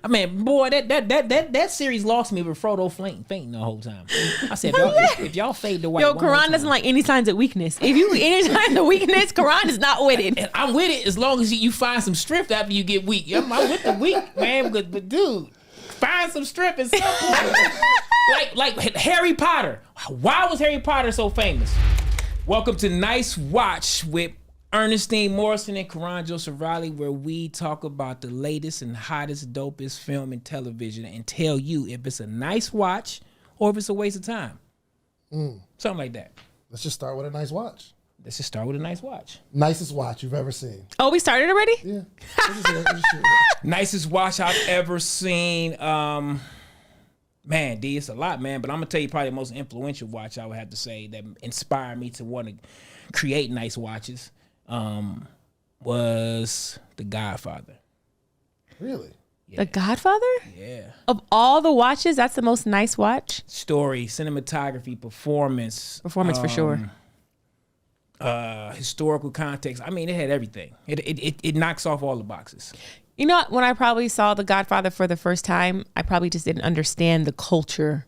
I mean, boy, that series lost me with Frodo fainting the whole time. I said, if y'all fade the white, yo, Karan doesn't like any signs of weakness. If you any signs of weakness, Karan is not with it. And I'm with it as long as you find some strength after you get weak. I'm with the weak, man. But dude, find some strength at some point. like Harry Potter. Why was Harry Potter so famous? Welcome to Nice Watch with Ernestine Morrison and Karan Joseph Riley, where we talk about the latest and hottest, dopest film and television and tell you if it's a nice watch or if it's a waste of time. Something like that. Let's just start with a nice watch. Let's just start with a nice watch. Nicest watch you've ever seen. Oh, we started already? Yeah. Nicest watch I've ever seen. Man, D, it's a lot, man. But I'm going to tell you probably the most influential watch I would have to say that inspired me to want to create nice watches. Was The Godfather. Really? Yeah. The Godfather? Yeah. Of all the watches, that's the most nice watch? Story, cinematography, performance. Performance for sure. Historical context. I mean, it had everything. It knocks off all the boxes. You know what? When I probably saw The Godfather for the first time, I probably just didn't understand the culture,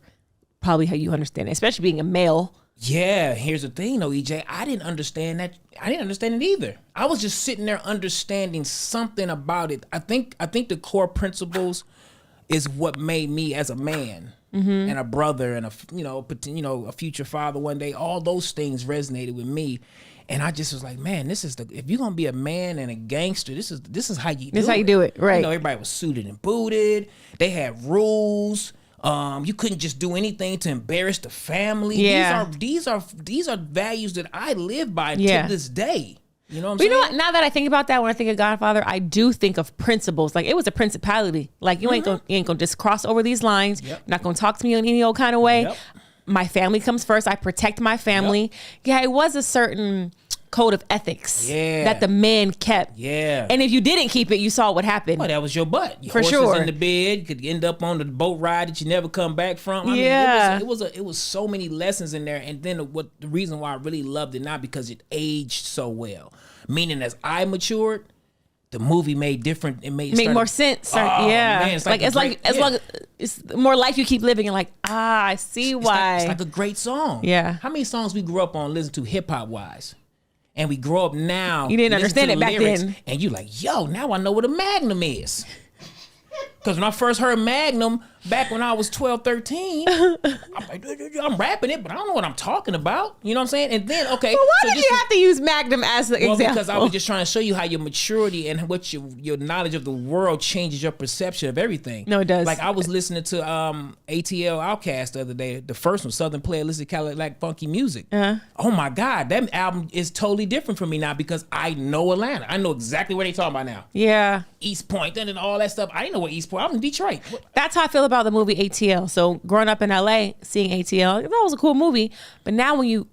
probably how you understand it, especially being a male. Yeah, here's the thing though, EJ. I didn't understand that. I didn't understand it either. I was just sitting there understanding something about it. I think the core principles is what made me as a man and a brother and a future father one day. All those things resonated with me, and I just was like, man, this is if you're gonna be a man and a gangster, this is how you. This is how you do it, right? You know, everybody was suited and booted. They had rules. You couldn't just do anything to embarrass the family. Yeah. These are values that I live by to this day. You know what I'm saying? You know what? Now that I think about that, when I think of Godfather, I do think of principles. Like, it was a principality. Like, you ain't gonna just cross over these lines. Yep. You're not gonna talk to me in any old kind of way. Yep. My family comes first. I protect my family. Yep. Yeah, it was a certain code of ethics that the men kept. Yeah. And if you didn't keep it, you saw what happened. Well, that was your butt. Your For horses sure. in the bed. You could end up on the boat ride that you never come back from. I mean, it was so many lessons in there. And then the reason why I really loved it, not because it aged so well, meaning as I matured, the movie made different. It made more sense. Man, it's more life you keep living. And like, I see why. It's like a great song. Yeah. How many songs we grew up on, listen to hip hop wise? And we grow up now. You didn't understand it back then. And you like, yo, now I know what a Magnum is. Because when I first heard Magnum back when I was 12, 13, I'm rapping it, but I don't know what I'm talking about. You know what I'm saying? And then, okay. Well, why did you have to use Magnum as the example? Because I was just trying to show you how your maturity and what your knowledge of the world changes your perception of everything. No, it does. Like, I was listening to ATL Outkast the other day, the first one, Southern Playlist Cadillac Funky Music. Oh my God, that album is totally different from me now because I know Atlanta. I know exactly what they talking about now. Yeah. East Point and all that stuff. I didn't know what East Point. I'm in Detroit. That's how I feel about the movie ATL. So growing up in LA, seeing ATL, that was a cool movie. But now when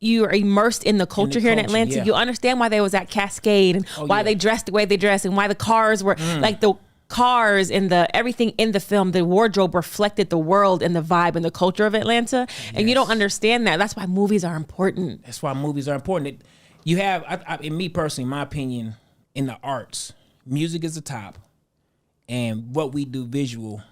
you are immersed in the culture here in Atlanta, you understand why they was at Cascade and why they dressed the way they dressed and why the cars were like the cars and the everything in the film, the wardrobe reflected the world and the vibe and the culture of Atlanta. And you don't understand that. That's why movies are important. That's why movies are important. You have, in me personally, my opinion, in the arts, music is the top. And what we do, visual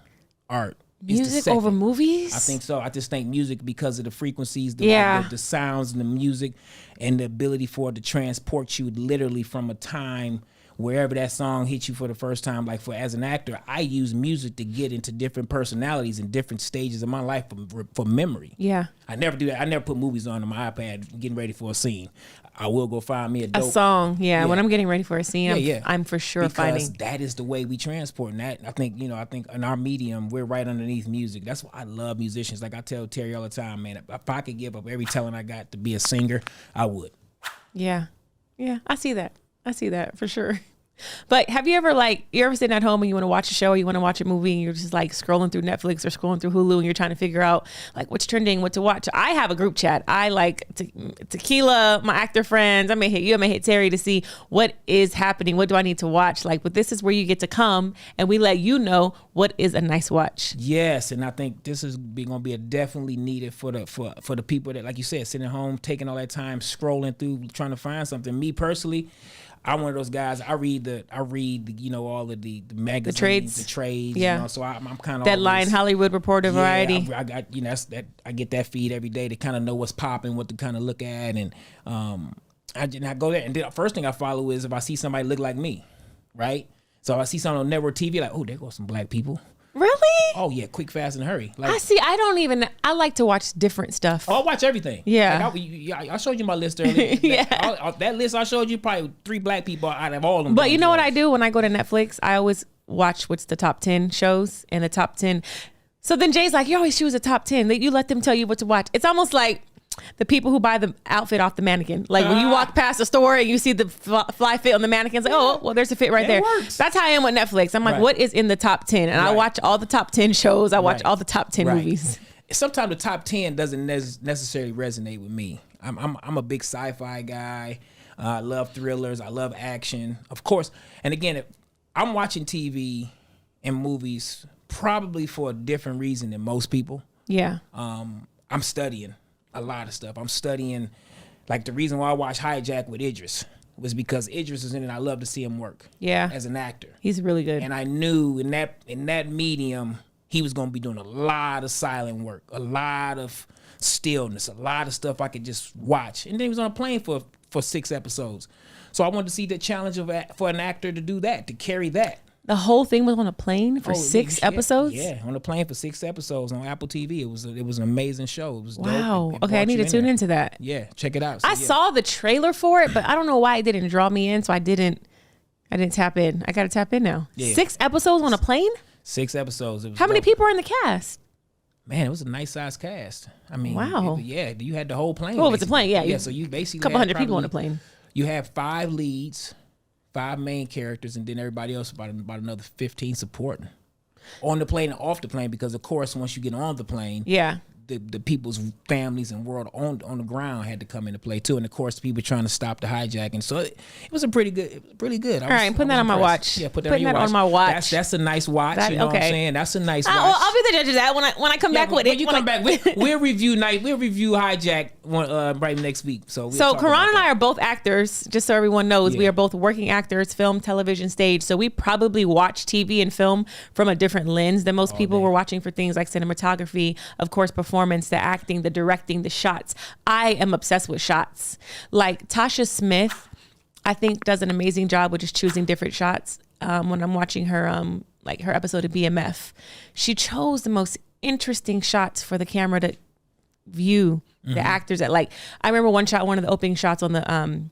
art, music over movies? I think so. I just think music, because of the frequencies, the sounds and the music, and the ability for it to transport you literally from a time wherever that song hit you for the first time. Like, as an actor, I use music to get into different personalities and different stages of my life for memory. Yeah. I never do that. I never put movies on my iPad getting ready for a scene. I will go find me a song. Yeah. When I'm getting ready for a scene, I'm for sure because that is the way we transport. And that, I think in our medium, we're right underneath music. That's why I love musicians. Like I tell Terry all the time, man, if I could give up every talent I got to be a singer, I would. Yeah. Yeah. I see that for sure. But have you ever sitting at home and you want to watch a show or you want to watch a movie and you're just like scrolling through Netflix or scrolling through Hulu and you're trying to figure out like what's trending, what to watch? I have a group chat. I like Tequila, my actor friends. I may hit you, I may hit Terry to see what is happening. What do I need to watch? Like, but this is where you get to come and we let you know what is a nice watch. Yes, and I think this is going to be definitely needed for the people that, like you said, sitting at home, taking all that time scrolling through, trying to find something. Me personally, I'm one of those guys. I read all of the magazines, the trades. Yeah. So I'm kind of Deadline, Hollywood Reporter, Variety. I got I get that feed every day to kind of know what's popping, what to kind of look at, and I go there, and the first thing I follow is if I see somebody look like me, right? So if I see something on network TV, like, oh, there go some black people. Really? Oh yeah, quick, fast, and hurry. Like, I like to watch different stuff. Oh, I watch everything. Yeah. Like I showed you my list earlier. That list I showed you, probably 3 black people out of all of them. But you know what I do when I go to Netflix? I always watch what's the top 10 shows and the top 10. So then Jay's like, you always choose a top 10. You let them tell you what to watch. It's almost like the people who buy the outfit off the mannequin. Like when you walk past a store and you see the fly fit on the mannequin, it's like, oh, well, there's a fit right there. Works. That's how I am with Netflix. I'm like, what is in the top 10? And I watch all the top 10 shows. I watch all the top 10 movies. Sometimes the top 10 doesn't necessarily resonate with me. I'm a big sci-fi guy. I love thrillers. I love action. Of course. And again, I'm watching TV and movies probably for a different reason than most people. Yeah. I'm studying a lot of stuff. I'm studying, like the reason why I watched Hijack with Idris was because Idris is in it. I love to see him work. Yeah. As an actor. He's really good. And I knew in that medium, he was going to be doing a lot of silent work, a lot of stillness, a lot of stuff I could just watch. And then he was on a plane for 6 episodes. So I wanted to see the challenge for an actor to do that, to carry that. The whole thing was on a plane for 6 episodes? Yeah, on a plane for 6 episodes on Apple TV. It was an amazing show. It was wow. dope. Okay, I need to tune into that. Yeah, check it out. So, I saw the trailer for it, but I don't know why it didn't draw me in, so I didn't tap in. I got to tap in now. Yeah. 6 episodes on a plane? 6 episodes. How many people are in the cast? Man, it was a nice sized cast. I mean, wow. You had the whole plane. Well, it's a plane, yeah. Yeah, so you basically a couple hundred people on a plane. You have 5 leads, 5 main characters, and then everybody else about another 15 supporting on the plane and off the plane. Because of course, once you get on the plane, the people's families and world on the ground had to come into play too. And of course, people trying to stop the hijacking. So it was really good. All right, I'm putting that on my watch. Yeah, put that on my watch. That's a nice watch. You know what I'm saying? That's a nice watch. Well, I'll be the judge of that when I come back with it. When you come back, we'll review Hijack right next week. So Karan and I are both actors. Just so everyone knows, we are both working actors, film, television, stage. So we probably watch TV and film from a different lens than most people. We're watching for things like cinematography, of course, performance, the acting, the directing, the shots. I am obsessed with shots. Like Tasha Smith, I think does an amazing job with just choosing different shots. When I'm watching her, like her episode of BMF, she chose the most interesting shots for the camera to view the actors at. Like, I remember one of the opening shots on the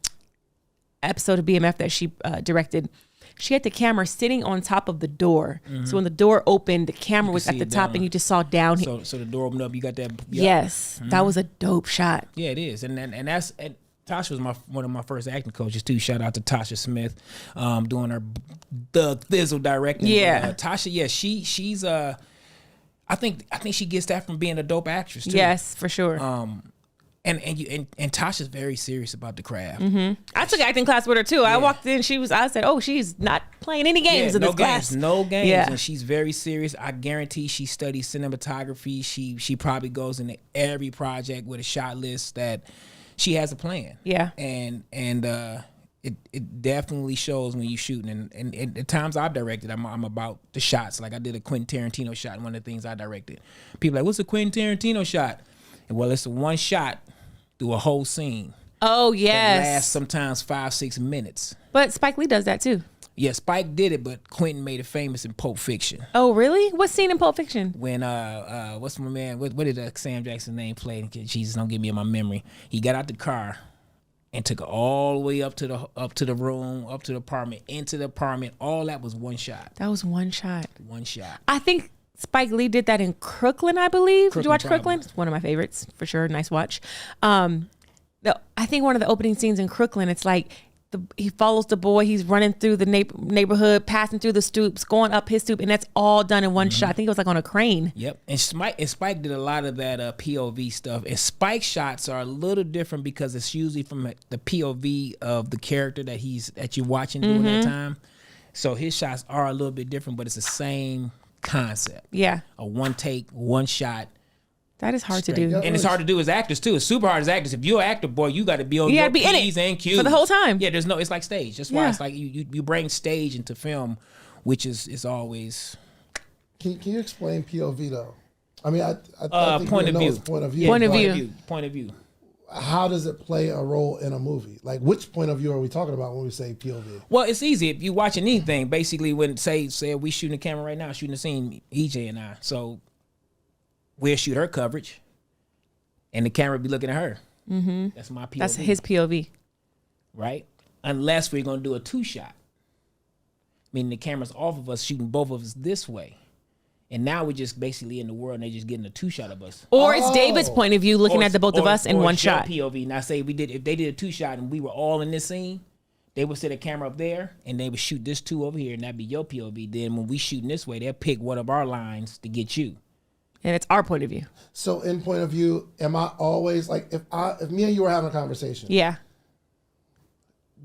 episode of BMF that she directed. She had the camera sitting on top of the door. So when the door opened, the camera was at the top and you just saw down. So the door opened up, you got that. Yes, that was a dope shot. Yeah, it is. And Tasha was one of my first acting coaches too. Shout out to Tasha Smith, doing her Thug Thizzle directing. Yeah. Tasha, she's I think she gets that from being a dope actress too. Yes, for sure. And Tasha's very serious about the craft. I took acting class with her too. I walked in, I said, oh, she's not playing any games in this class. No games. Yeah. And she's very serious. I guarantee she studies cinematography. She probably goes into every project with a shot list that she has a plan. Yeah. And it definitely shows when you're shooting. And the times I've directed, I'm about the shots. Like I did a Quentin Tarantino shot, and one of the things I directed. People are like, what's a Quentin Tarantino shot? And well, it's a one shot through a whole scene. Oh, yes. That lasts sometimes 5-6 minutes. But Spike Lee does that too. Yeah, Spike did it, but Quentin made it famous in Pulp Fiction. Oh, really? What scene in Pulp Fiction? When what's my man? What did Sam Jackson's name play? Jesus, don't get me in my memory. He got out the car and took it all the way up to the room, up to the apartment, into the apartment. All that was one shot. That was one shot. One shot. I think Spike Lee did that in Crooklyn, I believe. Did you watch probably. Crooklyn? It's one of my favorites, for sure. Nice watch. I think one of the opening scenes in Crooklyn, it's like he follows the boy. He's running through the neighborhood, passing through the stoops, going up his stoop, and that's all done in one shot. I think it was like on a crane. Yep. And Spike did a lot of that POV stuff. And Spike shots are a little different because it's usually from the POV of the character that you're watching during that time. So his shots are a little bit different, but it's the same concept. Yeah. A one take, one shot, That is hard to Straight. do. Yeah. And it's hard to do as actors too. It's super hard as actors. If you're an actor, boy, you got to be on You your gotta be in P's it and Q's for the whole time. Yeah, it's like stage. That's why Yeah. it's like you bring stage into film, which is always Can you explain POV though? I mean, I think point you of know view. it's point of view. Yeah, Point of but view. Point of view. How does it play a role in a movie? Like, which point of view are we talking about when we say POV? Well, it's easy if you watching anything. Basically, when say we shooting the camera right now, shooting the scene, EJ and I. So we'll shoot her coverage, and the camera be looking at her. Mm-hmm. That's my POV. That's his POV. Right? Unless we're gonna do a 2-shot, meaning the camera's off of us, shooting both of us this way, and now we're just basically in the world, and they're just getting a 2-shot of us. Or it's David's point of view looking at the both of us in one it's your shot. POV. Now, say if they did a 2-shot and we were all in this scene, they would set a camera up there and they would shoot this 2 over here, and that'd be your POV. Then when we shooting this way, they'll pick one of our lines to get you. And it's our point of view. So, in point of view, am I always like if me and you were having a conversation? Yeah.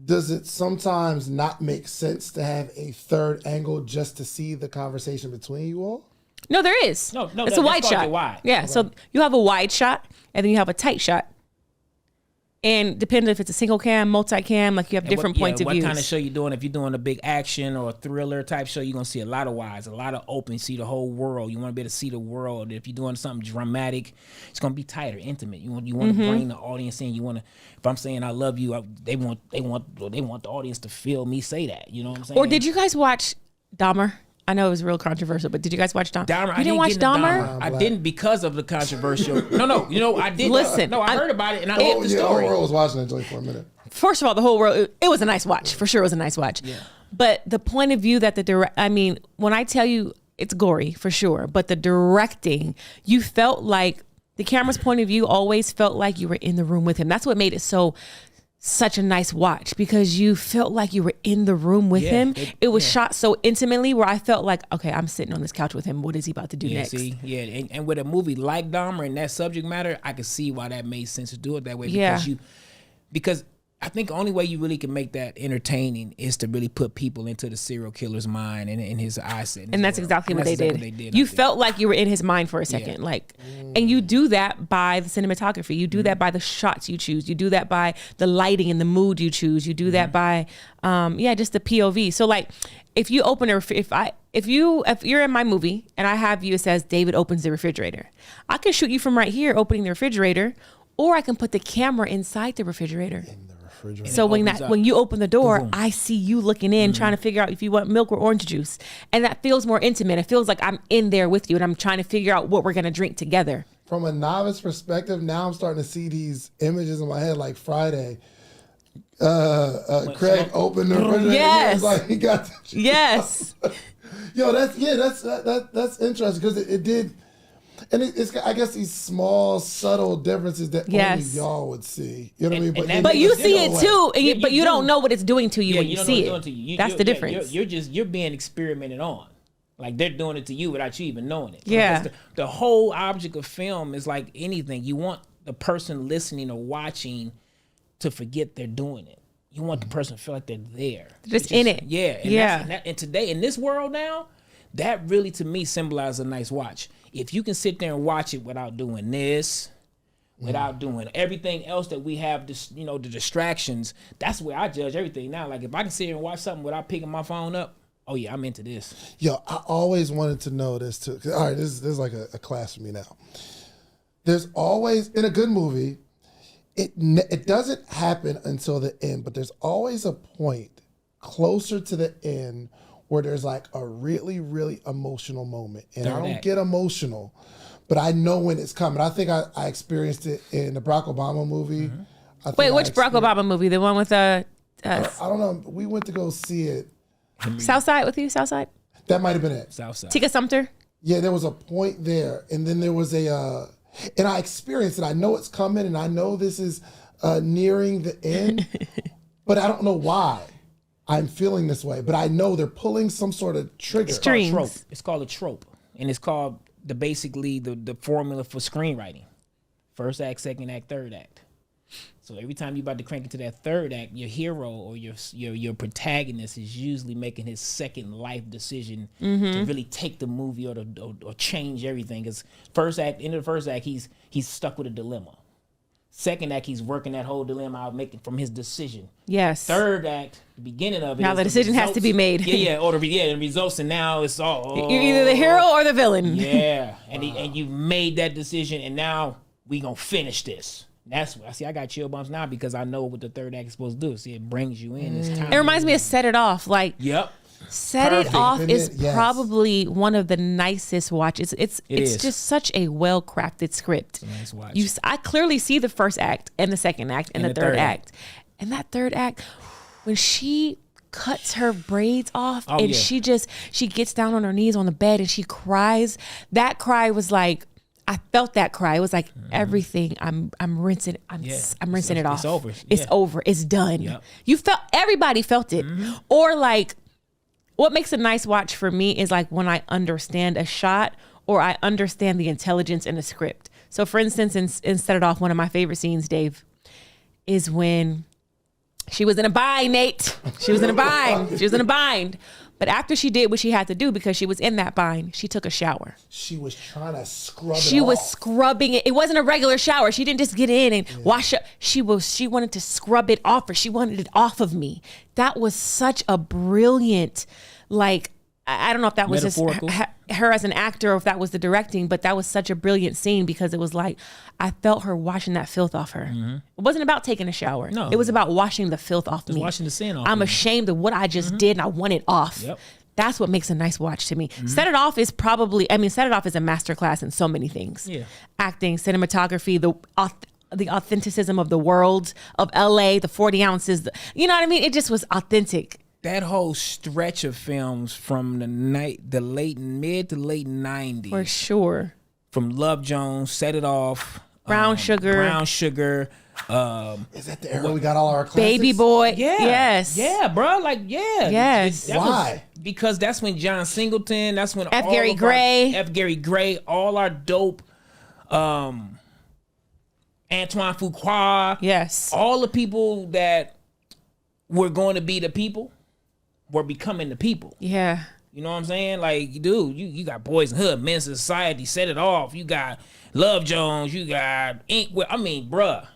Does it sometimes not make sense to have a third angle just to see the conversation between you all? No, there is. No, it's that's a wide called shot. your wide. Yeah, so you have a wide shot, and then you have a tight shot. And depending if it's a single cam, multi-cam, like you have different points of What views. kind of show you doing? If you're doing a big action or a thriller type show, you're gonna see a lot of wides, a lot of open, see the whole world. You want to be able to see the world. If you're doing something dramatic, it's gonna be tighter, intimate. You want Mm-hmm. to bring the audience in. You want to. If I'm saying I love you, they want the audience to feel me say that. You know what I'm saying? Or did you guys watch Dahmer? I know it was real controversial, but did you guys watch Dahmer? Dahmer, You didn't watch get into Dahmer? I didn't because of the controversial. No, you know I didn't. Listen, no, I heard about it and I lived the The whole story. world was watching that joint for a minute. First of all, the whole world, it was a nice watch. For sure, it was a nice watch. Yeah. But the point of view that when I tell you it's gory, for sure, but the directing, you felt like the camera's point of view always felt like you were in the room with him. That's what made it such a nice watch, because you felt like you were in the room with him. It was shot so intimately where I felt like, okay, I'm sitting on this couch with him. What is he about to do next? And with a movie like Dahmer and that subject matter, I could see why that made sense to do it that way. Yeah. Because I think the only way you really can make that entertaining is to really put people into the serial killer's mind and in his eyes. And that's exactly what they did. You felt like you were in his mind for a second, and you do that by the cinematography. You do that by the shots you choose. You do that by the lighting and the mood you choose. You do that by, just the POV. So like, if you open if you're in my movie and I have you, it says David opens the refrigerator. I can shoot you from right here opening the refrigerator, or I can put the camera inside the refrigerator. So when you open the door, I see you looking in, trying to figure out if you want milk or orange juice. And that feels more intimate. It feels like I'm in there with you and I'm trying to figure out what we're going to drink together. From a novice perspective, now I'm starting to see these images in my head, like Friday. Craig opened the refrigerator. Yes. Like he got the Yes. Yo, that's interesting, because it did. And it's I guess these small, subtle differences that only y'all would see. You know what I mean? But you see it too, but you don't know what it's doing to you when you see it. That's the difference. You're being experimented on. Like they're doing it to you without you even knowing it. Yeah. The whole object of film is like anything. You want the person listening or watching to forget they're doing it. You want the person to feel like they're there. Just in it. Yeah. And today, in this world now, that really to me symbolizes a nice watch. If you can sit there and watch it without doing this, without doing everything else that we have, the distractions, that's where I judge everything now. Like if I can sit here and watch something without picking my phone up, oh yeah, I'm into this. Yo, I always wanted to know this too. All right, this is like a class for me now. There's always, in a good movie, it doesn't happen until the end, but there's always a point closer to the end where there's like a really, really emotional moment. And I don't get emotional, but I know when it's coming. I think I experienced it in the Barack Obama movie. Wait, which Barack Obama movie? The one with I don't know. We went to go see it. Southside with you? Southside? That might have been it. Southside. Tika Sumter? Yeah, there was a point there. And then there was and I experienced it. I know it's coming, and I know this is nearing the end, but I don't know why I'm feeling this way. But I know they're pulling some sort of trigger. It's called a trope. And it's called basically the formula for screenwriting. First act, second act, third act. So every time you about to crank into that third act, your hero or your protagonist is usually making his second life decision to really take the movie or change everything. Because in the first act, he's stuck with a dilemma. Second act, he's working that whole dilemma out, making from his decision. Yes. Third act, the beginning of it. Now the decision has to be made. The results, and now it's all. You're either the hero or the villain. Yeah, and you made that decision, and now we gonna finish this. That's what I see. I got chill bumps now because I know what the third act is supposed to do. See, it brings you in. It's time. It reminds me of Set It Off. Like, yep. Set It Off is probably one of the nicest watches. It's just such a well crafted script. It's a nice watch. I clearly see the first act and the second act and the third act. And that third act, when she cuts her braids off she gets down on her knees on the bed and she cries. That cry was like, I felt that cry. It was like everything. I'm rinsing. I'm rinsing it off. It's over. It's over. It's done. Yep. Everybody felt it. Or like, what makes a nice watch for me is like when I understand a shot or I understand the intelligence in the script. So for instance, in Set It Off, one of my favorite scenes, Dave, is when she was in a bind, Nate. She was in a bind. But after she did what she had to do because she was in that bind, she took a shower. She was trying to scrub it She was off. scrubbing it. It wasn't a regular shower. She didn't just get in and wash up. She wanted to scrub it off, or she wanted it off of me. That was such a brilliant, like, I don't know if that was just her as an actor or if that was the directing, but that was such a brilliant scene because it was like, I felt her washing that filth off her. It wasn't about taking a shower. No. It was about washing the filth off me. Washing the sin off. I'm ashamed of what I just did and I want it off. Yep. That's what makes a nice watch to me. Set It Off is Set It Off is a masterclass in so many things. Yeah. Acting, cinematography, the authenticism of the world of LA, the 40 ounces, you know what I mean? It just was authentic. That whole stretch of films from the mid to late 90s. For sure. From Love Jones, Set It Off. Brown Sugar. Is that the era we got all our classics? Baby Boy. Yeah. Yes. Yeah, bro. Like, yeah. Yes. Why? Because that's when John Singleton, that's when F. Gary Gray, all our dope, Antoine Fuqua. Yes. All the people that were going to be the people were becoming the people. Yeah. You know what I'm saying? Like, dude, you got Boys in the Hood, Men's Society, Set It Off. You got Love Jones. You got Ink. I mean, bruh.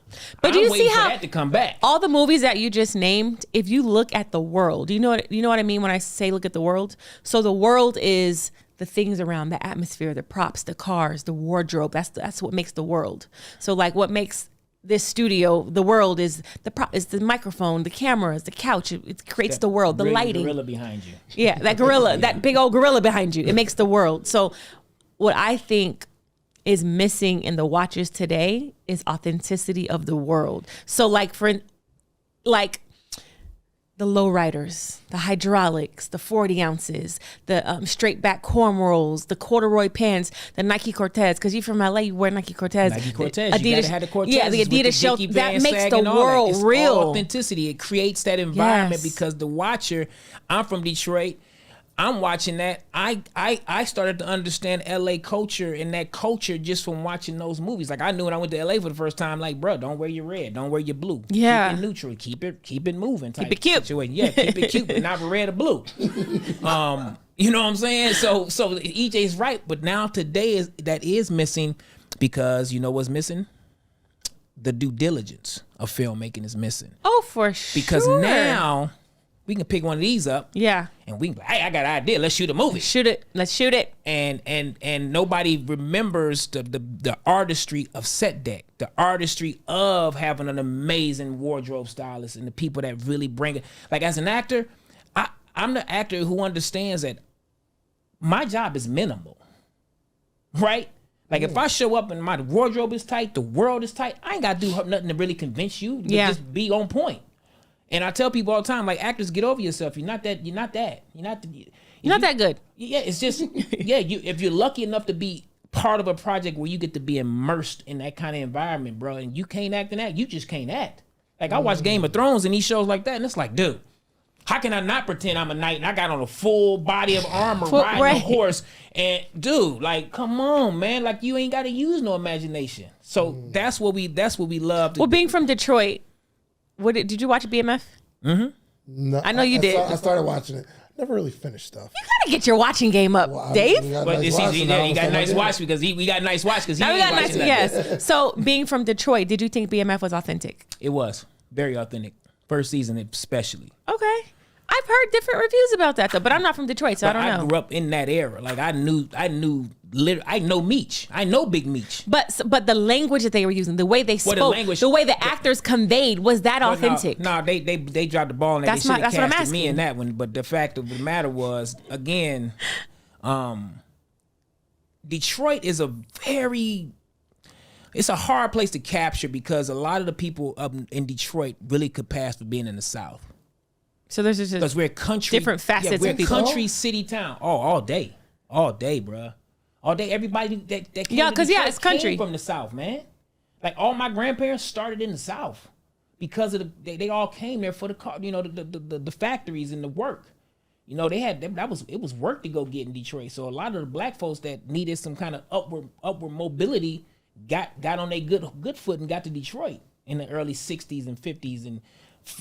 But do you see how that to come back? All the movies that you just named, if you look at the world, you know what I mean when I say look at the world? So the world is the things around, the atmosphere, the props, the cars, the wardrobe. That's what makes the world. So like what makes this studio, the world is the microphone, the cameras, the couch. It creates the world, the lighting. Gorilla behind you. Yeah, that gorilla, that big old gorilla behind you. It makes the world. So what I think is missing in the watches today is authenticity of the world. So like the lowriders, the hydraulics, the 40 ounces, the straight back cornrows, the corduroy pants, the Nike Cortez. Because you're from LA, you wear Nike Cortez. Nike Cortez. Adidas, you gotta have the Cortez. Yeah, the Adidas show. That makes the world it's real. All authenticity. It creates that environment Yes. because the watcher, I'm from Detroit. I'm watching that. I started to understand LA culture and that culture just from watching those movies. Like I knew when I went to LA for the first time, like, bro, don't wear your red, don't wear your blue. Yeah. Keep it neutral, keep it moving. Keep it cute. Situation. Yeah, keep it cute, but not red or blue. You know what I'm saying? So EJ's right, but now today that is missing because you know what's missing? The due diligence of filmmaking is missing. Oh, for sure. Because now we can pick one of these up. Yeah. And we can be like, hey, I got an idea. Let's shoot a movie. Let's shoot it. And nobody remembers the artistry of set deck, the artistry of having an amazing wardrobe stylist and the people that really bring it. Like as an actor, I'm the actor who understands that my job is minimal, right? Like if I show up and my wardrobe is tight, the world is tight, I ain't got to do nothing to really convince you. To just be on point. And I tell people all the time, like actors, get over yourself. You're not that good. Yeah, it's just if you're lucky enough to be part of a project where you get to be immersed in that kind of environment, bro, and you can't act in that, you just can't act. Like I watch Game of Thrones and these shows like that, and it's like, dude, How can I not pretend I'm a knight and I got on a full body of armor riding right. a horse? And dude, like, come on, man. Like, you ain't got to use no imagination. So that's what we love to Well, do. being from Detroit, did you watch BMF? No, I know you did. I started watching it. Never really finished stuff. You gotta get your watching game up, Dave. But you got nice watch because we got nice watch because he Now we ain't got nice. watching that. Yes. So, being from Detroit, did you think BMF was authentic? It was very authentic. First season especially. Okay. I've heard different reviews about that though, but I'm not from Detroit, so But I don't know. I grew up in that era. Like I know Meech. I know Big Meech. But the language that they were using, the way they spoke, the way the actors conveyed, was that authentic? No, they dropped the ball and That's they should have what I'm casted me asking. in that one. But the fact of the matter was, again, Detroit is it's a hard place to capture because a lot of the people up in Detroit really could pass for being in the South. So there's just Because we're a country. different facets Yeah, we're of a people. country, city, town. All day, bruh. All day, everybody that came Yeah, to 'cause, yeah, Detroit it's country. came from the South, man. Like all my grandparents started in the South because of they all came there for the car, the factories and the work. They had it was work to go get in Detroit. So a lot of the black folks that needed some kind of upward mobility got on their good foot and got to Detroit in the early 60s and 50s, and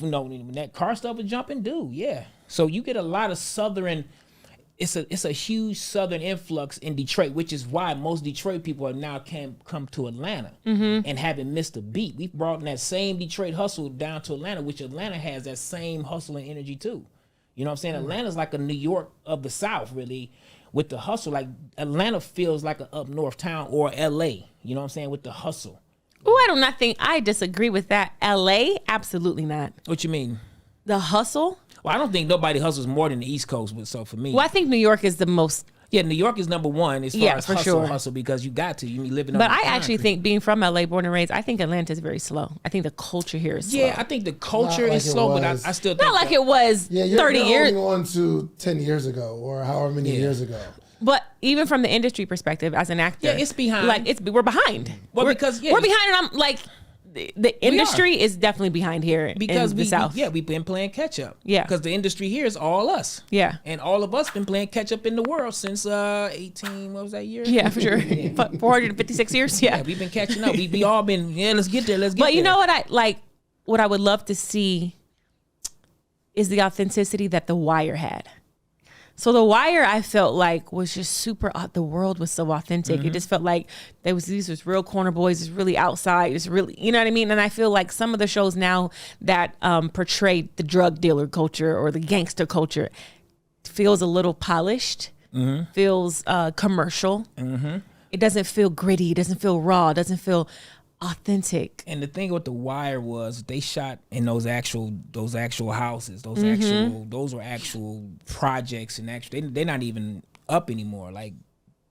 when that car stuff was jumping, dude, yeah. So you get a lot of Southern. It's a huge Southern influx in Detroit, which is why most Detroit people have now come to Atlanta and haven't missed a beat. We've brought in that same Detroit hustle down to Atlanta, which Atlanta has that same hustle and energy too. You know what I'm saying? Atlanta's like a New York of the South, really, with the hustle. Like Atlanta feels like an up north town, or LA. You know what I'm saying, with the hustle. Oh, I disagree with that. LA, absolutely not. What you mean? The hustle? Well, I don't think nobody hustles more than the East Coast, but so for me. Well, I think New York is the most. Yeah, New York is number one as far as for hustle, sure. because you got to. You be living on But the I actually concrete. think, being from LA, born and raised, I think Atlanta is very slow. I think the culture here is slow. Yeah, I think the culture Not like is it slow, but was. I still think Not like it was Yeah, you're 30 years. holding on to 10 years ago or however many years ago. But even from the industry perspective, as an actor, Yeah, it's behind. Like we're behind. Well, we're, because, yeah, we're behind, and I'm like, the industry is definitely behind here because in the South. we've been playing catch up. Yeah. Because the industry here is all us. Yeah. And all of us been playing catch up in the world since 18, what was that year? Yeah, for sure. 456 years. Yeah. Yeah, we've been catching up. We all been, let's get there, But you know what I like? What I would love to see is the authenticity that The Wire had. So The Wire, I felt like, was just super. The world was so authentic. It just felt like these was real corner boys. It's really outside. It's really, you know what I mean. And I feel like some of the shows now that portray the drug dealer culture or the gangster culture feels a little polished. Feels commercial. It doesn't feel gritty. It doesn't feel raw. It doesn't feel authentic. And the thing with The Wire was they shot in those actual houses, those were actual projects, and they're not even up anymore. Like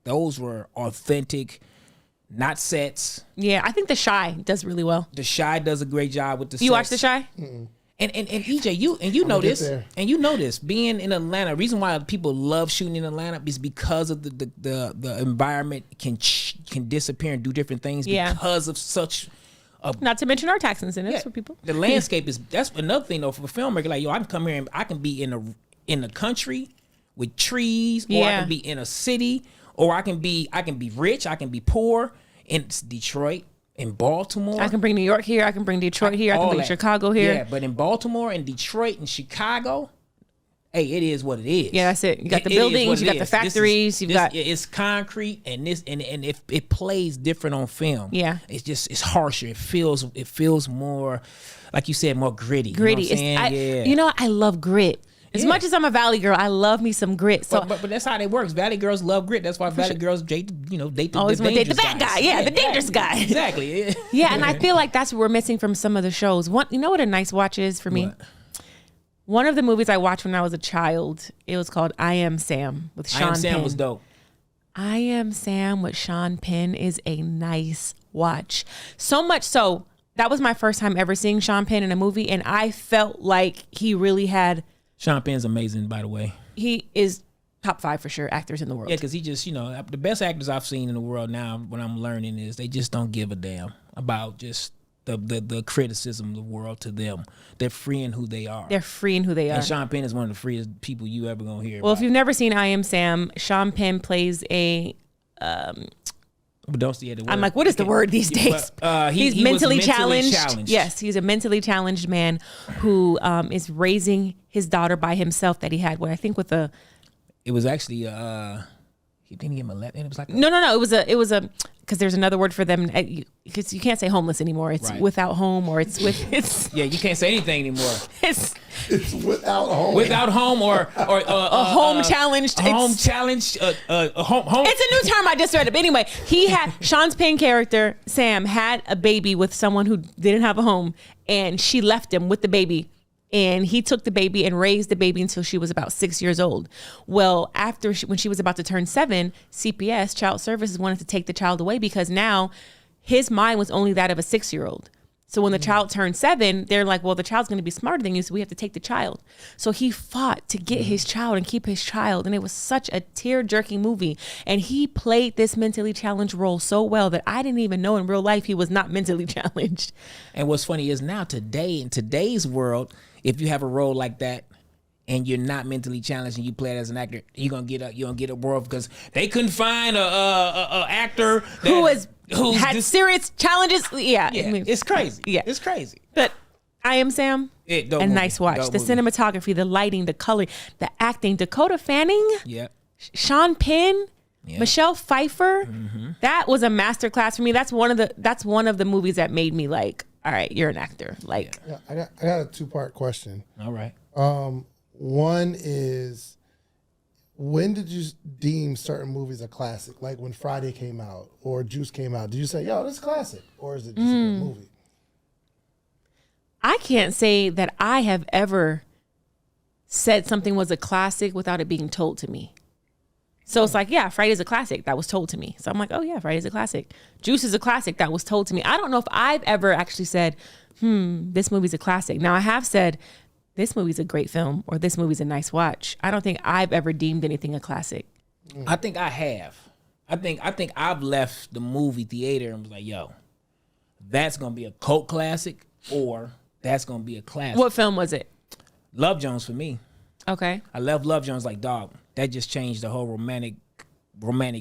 those were authentic, not sets. Yeah, I think The Chi does really well. The Chi does a great job with the You sets. watch The Chi? And EJ, you know this, being in Atlanta. Reason why people love shooting in Atlanta is because of the environment can disappear and do different things because of such. Not to mention our tax incentives for people. The landscape that's another thing though for a filmmaker. Like, I can come here and I can be in the country with trees, or I can be in a city, or I can be rich, I can be poor in Detroit. In Baltimore, I can bring New York here. I can bring Detroit here. I can bring Chicago here. Yeah, but in Baltimore and Detroit and Chicago, hey, it is what it is. Yeah, that's it. You got the buildings, you got the factories, it's concrete, and it plays different on film. Yeah, it's harsher. It feels more, like you said, more gritty. Gritty. You know what I'm saying? I love grit. As much as I'm a Valley girl, I love me some grit. So, but that's how it works. Valley girls love grit. That's why Valley girls date the always want to date the dangerous bad guys. guy. Yeah, the dangerous guy. Exactly. Yeah, and I feel like that's what we're missing from some of the shows. You know what a nice watch is for me? What? One of the movies I watched when I was a child, it was called I Am Sam with Sean Penn. I Am Sam was dope. I Am Sam with Sean Penn is a nice watch. So much so, that was my first time ever seeing Sean Penn in a movie, and I felt like he really had... Sean Penn's amazing, by the way. He is top 5 for sure actors in the world. Yeah, because he just, the best actors I've seen in the world now, what I'm learning is they just don't give a damn about just the criticism of the world to them. They're freeing who they are. They're freeing who they are. And Sean Penn is one of the freest people you ever gonna hear. Well, about. if you've never seen I Am Sam, Sean Penn plays a. But don't see the word. I'm like, what is the word these days? He's mentally challenged. Yes, he's a mentally challenged man who is raising his daughter by himself that he had. What I think with a. It was actually he didn't give him a left. It was like No. It was a because there's another word for them because you can't say homeless anymore. It's right. without home or it's with it's. Yeah, you can't say anything anymore. It's without home. Without home or a home challenged. Home challenged. Home. It's a new term I just read. But anyway, he had Sean's Penn character Sam had a baby with someone who didn't have a home, and she left him with the baby. And he took the baby and raised the baby until she was about 6 years old. Well, when she was about to turn 7, CPS, Child Services, wanted to take the child away because now his mind was only that of a 6-year-old. So when the child turned 7, they're like, well, the child's going to be smarter than you, so we have to take the child. So he fought to get his child and keep his child. And it was such a tear-jerking movie. And he played this mentally challenged role so well that I didn't even know in real life he was not mentally challenged. And what's funny is now today, in today's world, if you have a role like that and you're not mentally challenged and you play it as an actor, you're gonna get a world because they couldn't find a actor who had serious challenges. Yeah, it's crazy. Yeah, it's crazy. But I Am Sam, a nice watch. The cinematography, the lighting, the color, the acting. Dakota Fanning, Sean Penn, Michelle Pfeiffer. Mm-hmm. That was a masterclass for me. That's one of the movies that made me like, all right, you're an actor. Like, I got a 2-part question. All right. One is, when did you deem certain movies a classic? Like when Friday came out or Juice came out, did you say, yo, this is classic? Or is it just a good movie? I can't say that I have ever said something was a classic without it being told to me. So it's like, yeah, Friday's a classic. That was told to me. So I'm like, oh yeah, Friday's a classic. Juice is a classic. That was told to me. I don't know if I've ever actually said, this movie's a classic. Now I have said, this movie's a great film or this movie's a nice watch. I don't think I've ever deemed anything a classic. I think I have. I think I've left the movie theater and was like, yo, that's going to be a cult classic or that's going to be a classic. What film was it? Love Jones for me. Okay. I love Love Jones like, dog, that just changed the whole romantic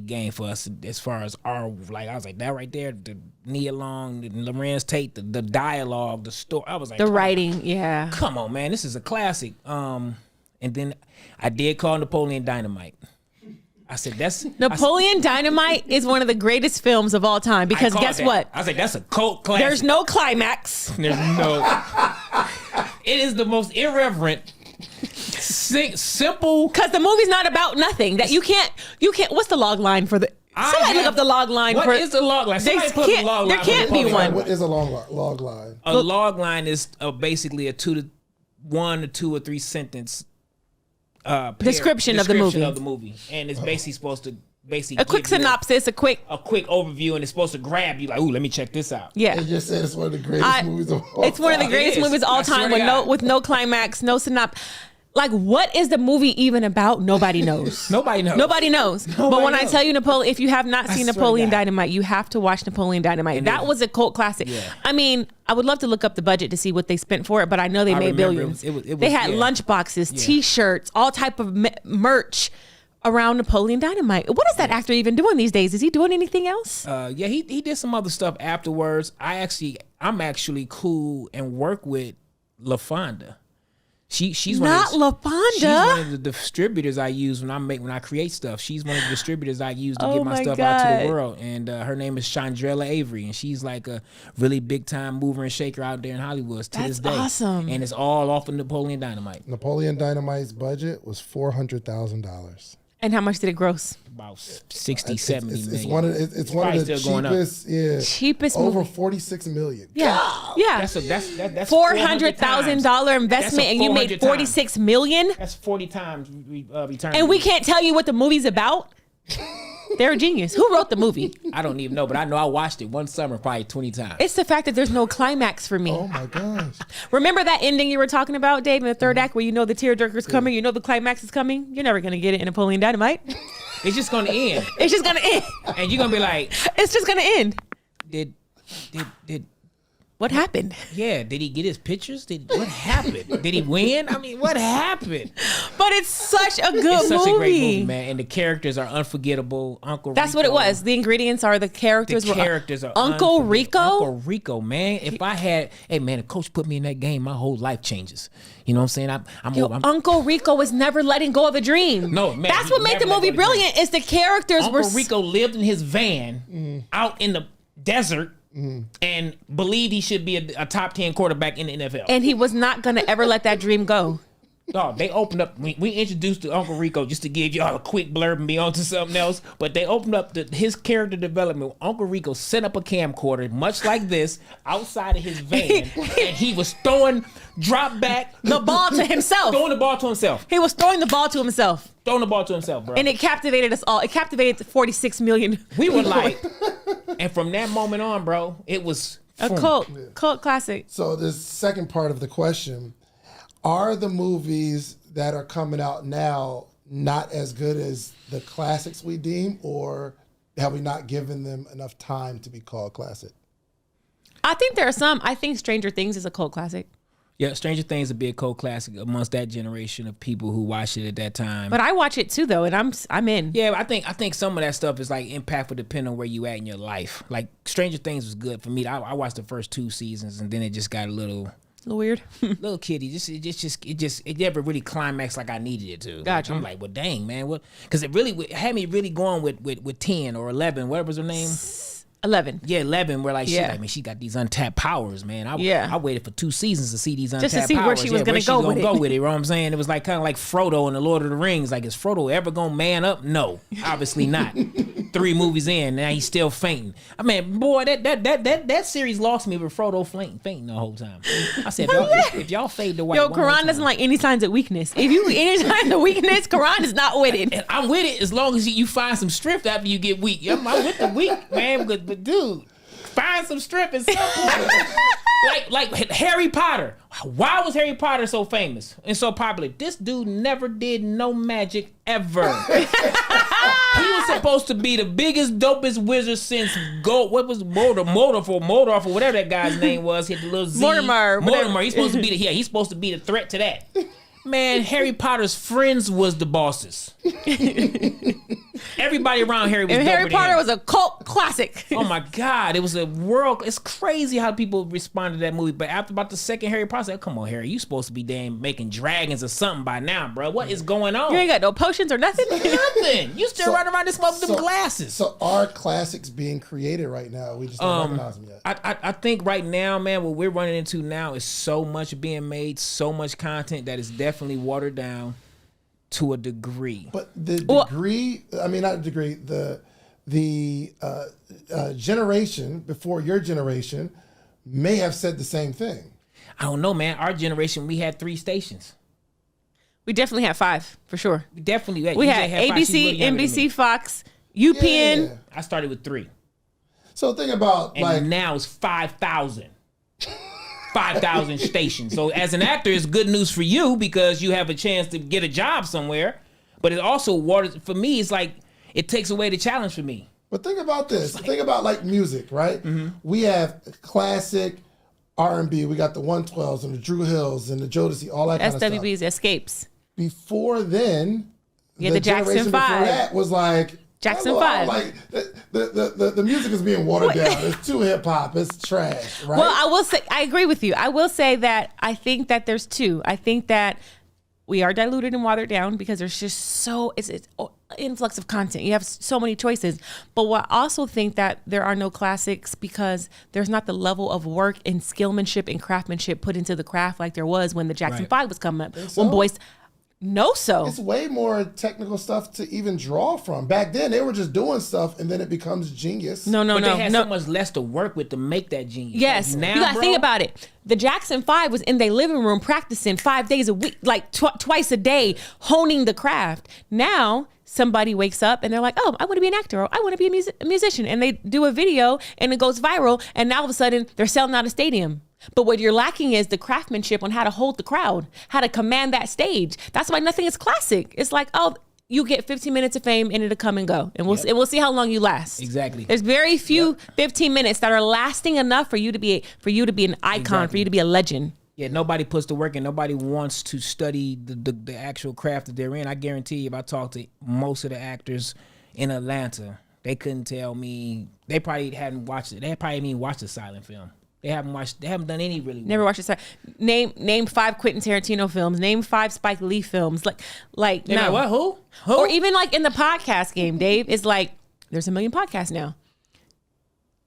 game for us as far as our, like, I was like, that right there, the Nia Long, the Lorenz Tate, the dialogue, the story. I was like, the writing, yeah. Come on, man, this is a classic. And then I did call Napoleon Dynamite. I said, Napoleon Dynamite is one of the greatest films of all time because guess what? I was like, that's a cult classic. There's no climax. There's no. It is the most irreverent, simple. Because the movie's not about nothing. That you can't. What's the log line for the? Somebody look up the log line. What is the log line? Somebody put the log line. There can't be one. What is a log line? A log line is basically a 1 or 2 or 3 sentence description of the movie. And it's basically supposed to a quick synopsis, a quick overview, and it's supposed to grab you like, ooh, let me check this out. Yeah, it just said it's one of the greatest movies of all time. It's one of the greatest movies of all time with no climax, no synopsis. Like, what is the movie even about? Nobody knows. Nobody knows. But when I tell you Napoleon, if you have not seen Napoleon Dynamite, you have to watch Napoleon Dynamite. And that was a cult classic. Yeah. I mean, I would love to look up the budget to see what they spent for it, but I know they made billions. They had lunch boxes, T-shirts, all type of merch around Napoleon Dynamite. What is that actor even doing these days? Is he doing anything else? Yeah, he did some other stuff afterwards. I'm actually cool and work with LaFonda. She's not LaFonda. She's one of the distributors I use when I create stuff. She's one of the distributors I use to get my stuff out to the world. And her name is Chandrella Avery, and she's like a really big time mover and shaker out there in Hollywood to this day. That's awesome. And it's all off of Napoleon Dynamite. Napoleon Dynamite's budget was $400,000. And how much did it gross? About 60, 70 million. It's one of the cheapest movie. Over 46 million. Yeah. Yeah. That's $400,000 investment and you made 46 million? That's 40 times return. And we can't tell you what the movie's about? They're a genius. Who wrote the movie? I don't even know, but I know I watched it one summer probably 20 times. It's the fact that there's no climax for me. Oh my gosh. Remember that ending you were talking about, Dave, in the third act where you know the tearjerker's coming, you know the climax is coming? You're never going to get it in Napoleon Dynamite. It's just going to end. It's just going to end. And you're going to be like... It's just going to end. Did What happened? Yeah, did he get his pictures? What happened? Did he win? I mean, what happened? But it's such a good It's such movie. a great movie, man, and the characters are unforgettable. That's what it was. The ingredients are the characters. The characters are Uncle Rico. Uncle Rico, man. If I had, hey man, the coach put me in that game, my whole life changes. You know what I'm saying? Uncle Rico was never letting go of a dream. No, man. That's what made the movie brilliant. Is the characters Uncle were. Rico lived in his van out in the desert. And believed he should be a top 10 quarterback in the NFL. And he was not going to ever let that dream go. Dog, they opened up. We introduced to Uncle Rico just to give y'all a quick blurb and be on to something else. But they opened up his character development. Uncle Rico set up a camcorder, much like this, outside of his van. And he was throwing drop back. The ball to himself. Throwing the ball to himself. He was throwing the ball to himself. Throwing the ball to himself, bro. And it captivated us all. It captivated 46 million. We were like, and from that moment on, bro, it was a cult classic. So this second part of the question, are the movies that are coming out now not as good as the classics we deem, or have we not given them enough time to be called classic? I think there are some. I think Stranger Things is a cult classic. Yeah, Stranger Things would be a cult classic amongst that generation of people who watched it at that time. But I watch it too, though, and I'm in. Yeah, I think some of that stuff is like impactful depending on where you at in your life. Like Stranger Things was good for me. I watched the first 2 seasons and then it just got a little weird. little kiddie. It never really climaxed like I needed it to. Gotcha. I'm like, well, dang, man, what? Because it had me really going with 10 or 11, whatever was her name. 11. Yeah, 11. Where like, Yeah. shit, I mean, she got these untapped powers, man. Yeah. I waited for 2 seasons to see these untapped Just to see powers. where she was gonna go with it. Go with it. You know what I'm saying? It was like kind of like Frodo in the Lord of the Rings. Like, is Frodo ever gonna man up? No, obviously not. 3 movies in, now he's still fainting. I mean, boy, that series lost me with Frodo fainting the whole time. I said, if y'all fade the white, Yo, Karan doesn't like any signs of weakness. If you any signs of weakness, Karan is not with it. And I'm with it as long as you find some strength after you get weak. I'm with the weak, man. But dude, find some strength in some point. like Harry Potter. Why was Harry Potter so famous and so popular? This dude never did no magic ever. He was supposed to be the biggest, dopest wizard since what was Mordorf or whatever that guy's name was. Hit the little Z. Mortimer. He's supposed to be he's supposed to be the threat to that. Man, Harry Potter's friends was the bosses. Everybody around Harry was. And Harry Potter was a cult classic. Oh my God, it was a world. It's crazy how people responded to that movie. But after about the second Harry Potter, I said, come on, Harry, you supposed to be damn making dragons or something by now, bro. What is going on? You ain't got no potions or nothing. Nothing. You still running around this smoke with them glasses. So are classics being created right now? We just don't recognize them yet. I think right now, man, what we're running into now is so much being made, so much content that is definitely watered down to a degree. But the degree, I mean, not a degree, the generation before your generation may have said the same thing. I don't know, man. Our generation, we had 3 stations. We definitely had 5 for sure. We definitely We had ABC, NBC, Fox, UPN. Yeah. I started with 3. So think about And now it's 5,000. 5,000 stations. So as an actor, it's good news for you because you have a chance to get a job somewhere. But it also waters for me. It's like it takes away the challenge for me. But think about this. Think about like music, right? Mm-hmm. We have classic R&B. We got the 112s and the Drew Hills and the Jodeci, all that kind of stuff. SWB's Escapes. Before then, You had the Jackson generation 5. before that was like Jackson 5. Like the music is being watered down. It's too hip hop. It's trash. Right? Well, I will say I agree with you. I will say that I think that there's 2. I think that we are diluted and watered down because there's just it's influx of content. You have so many choices. But I also think that there are no classics because there's not the level of work and skillmanship and craftsmanship put into the craft like there was when the Jackson 5 was coming up. So? When boys. No, so it's way more technical stuff to even draw from. Back then, they were just doing stuff, and then it becomes genius. But they had so much less to work with to make that genius. Yes, like now, you gotta think about it. The Jackson 5 was in their living room practicing 5 days a week, like twice a day, honing the craft. Now somebody wakes up and they're like, "Oh, I want to be an actor, or I want to be a musician," and they do a video and it goes viral, and now all of a sudden they're selling out a stadium. But what you're lacking is the craftsmanship on how to hold the crowd, how to command that stage. That's why nothing is classic. It's like, oh, you get 15 minutes of fame and it'll come and go. And we'll see how long you last. Exactly. There's very few 15 minutes that are lasting enough for you to be an icon, for you to be a legend. Yeah, nobody puts the work in. Nobody wants to study the actual craft that they're in. I guarantee you, if I talk to most of the actors in Atlanta, they couldn't tell me. They probably hadn't watched it. They probably haven't even watched a silent film. They haven't done any really. Never watched it. Name 5 Quentin Tarantino films. Name 5 Spike Lee films. Like no. What? Who? Or even like in the podcast game, Dave, it's like there's a million podcasts now.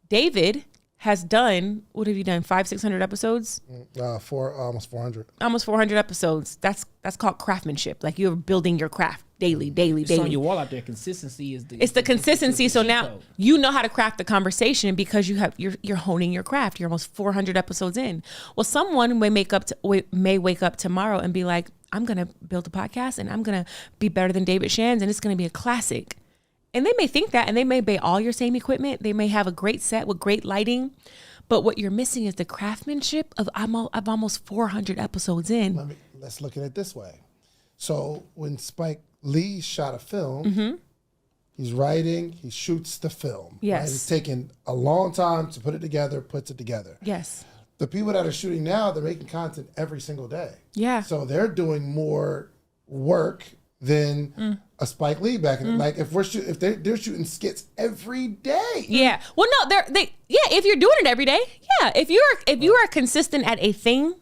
David has done, what have you done? 500-600 episodes? Almost 400. Almost 400 episodes. That's called craftsmanship. Like you're building your craft daily. It's on your wall out there. Consistency is it's the consistency. So now you know how to craft the conversation because you're honing your craft. You're almost 400 episodes in. Well, someone may wake up tomorrow and be like, I'm gonna build a podcast and I'm gonna be better than David Shands and it's gonna be a classic. And they may think that, and they may buy all your same equipment. They may have a great set with great lighting, but what you're missing is the craftsmanship of almost 400 episodes in. Let's look at it this way. So when Spike Lee shot a film, he's writing, he shoots the film. Yes. Right? It's taking a long time to put it together, puts it together. Yes. The people that are shooting now, they're making content every single day. Yeah. So they're doing more work than a Spike Lee back in the, like if they're shooting skits every day. Yeah. Well, no, if you're doing it every day, yeah. If you are consistent at a thing,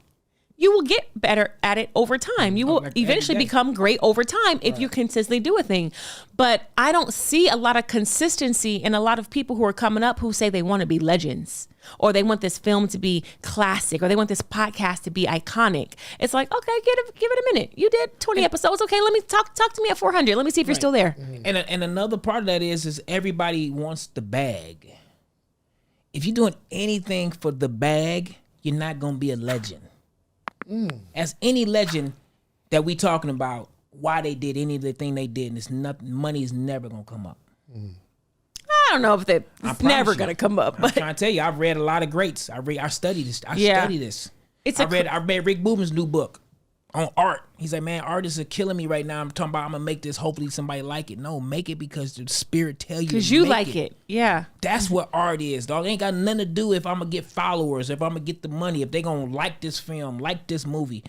you will get better at it over time. You will eventually become great over time if you consistently do a thing. But I don't see a lot of consistency in a lot of people who are coming up who say they want to be legends or they want this film to be classic or they want this podcast to be iconic. It's like, okay, give it a minute. You did 20 episodes. Okay, let me talk to me at 400. Let me see if you're still there. And another part of that is everybody wants the bag. If you're doing anything for the bag, you're not going to be a legend. As any legend that we talking about, why they did any of the thing they did, and it's nothing. Money is never gonna come up. I don't know if it's never gonna come up. I'm trying to tell you, I've read a lot of greats. I studied this. Study this. I read Rick Rubin's new book on art. He's like, man, artists are killing me right now. I'm talking about I'm gonna make this. Hopefully somebody like it. No, make it because the spirit tell you. Because you like it. Yeah. That's what art is, dog. It ain't got nothing to do if I'm gonna get followers, if I'm gonna get the money, if they gonna like this film, like this movie.